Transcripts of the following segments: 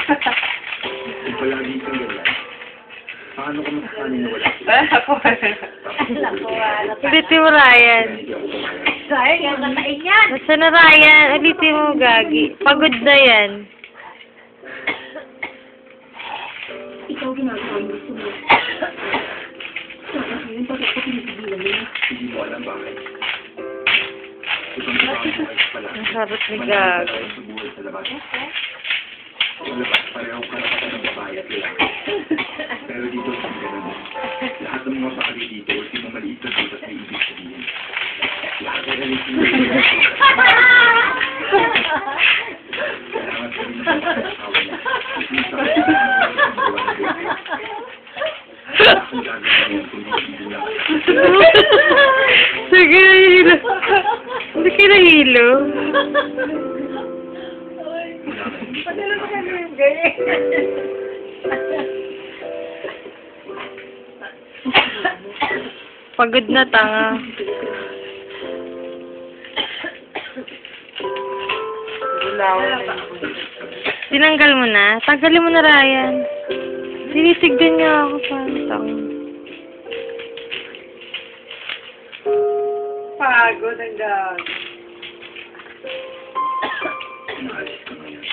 Kung palagi kang ganyan, paano ka masasabi na wala sila? Ulitin mo, Ryan. Hindi ako pumayag. Sayang, yung natain yan. Nasa na, Ryan? Ulitin mo, Gagi. Pagod na yan. Ikaw ginagawa mo gusto mo. Sana ngayon, bakit ko pinipigilan mo? Hindi mo alam bakit. Ibang ibang buhay pala. Ang harap ni Malaki Gagi. pala sa buhay sa labas. Sa labas, pareho karapatan ng babae at lalaki. Pero dito, hindi ganun. Lahat ng mga bakali dito, hindi mo maliit na dito at may ibig sabihin. Lahat ay alisin mo. Kailangan sa rin ng mga asawa niya. Minsan, ang gawa ng baby. Ang gagawin mo kung hindi lang. Sige, nahilo. Hindi ka nahilo. Padala mo kami yung ganyan. Pagod na, tanga. Tinanggal mo na? Tanggalin mo na, Ryan. Tinitigdan niya ako pa. Tanga. Pagod ang gag. Naalis ka ngayon.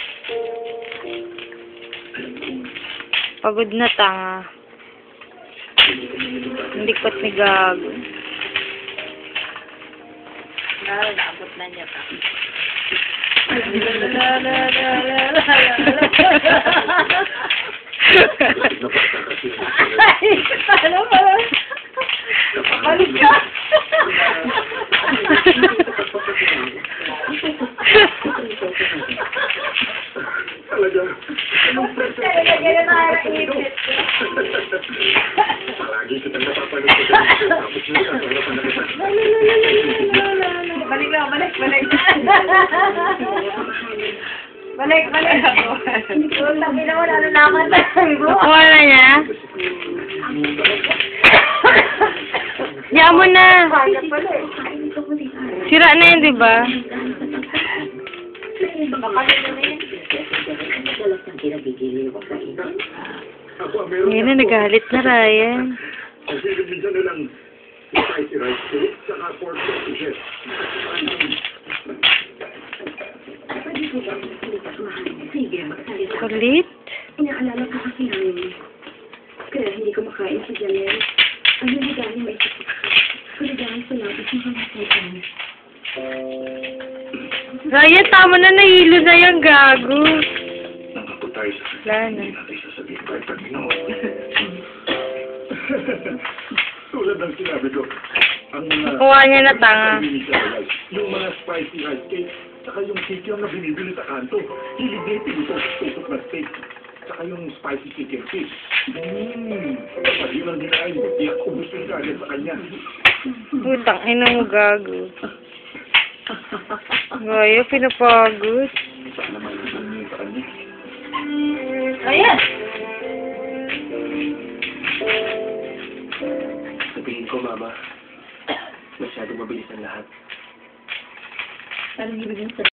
Alam ko, Pagod na, tanga. Hindi kot ni Gago. Naabot na niya pa. Ay, paano ba? Balik ka. talaga. Kaya na naipit. Palagi kitang napapanood ko sa video. Tapos na siya, wala pa nakita. Balik lang, balik. Balik ako. Yung tabi na wala na naman tayo. Nakuha na niya? Diyan mo na. Sira na yun, di ba? Ngayon na, nagalit na, Ryan. Ang hilig minsan na lang spicy rice cake, saka pork sausages. Kulit? Inaalala ko kasi namin. Kaya hindi ko makain si Janelle. Ang niligahin may isip ko. Kuligahin sa labis ng kamasaitan. Ryan, tama na, nahilo na yung Gago. Nangako tayo sa Wala na. hindi natin sasabihin kahit pag ginawa. Tulad ng sinabi ko, ang mga... Nakuha niya na, tanga. Yung mga spicy rice cake, saka yung cake yung na binibili sa kanto. Hilig na yung pinutok na steak. Saka yung spicy chicken cake. Pag yun ang ginain mo, di ako gusto yung kagad sa kanya. Putang ina mo, Gago. Gaya, pinapagod. Sana malisan niyo yung sa kanya. Ayan! Sabihin ko, Mama, masyadong mabilis ang lahat. Anong ibig sabihin?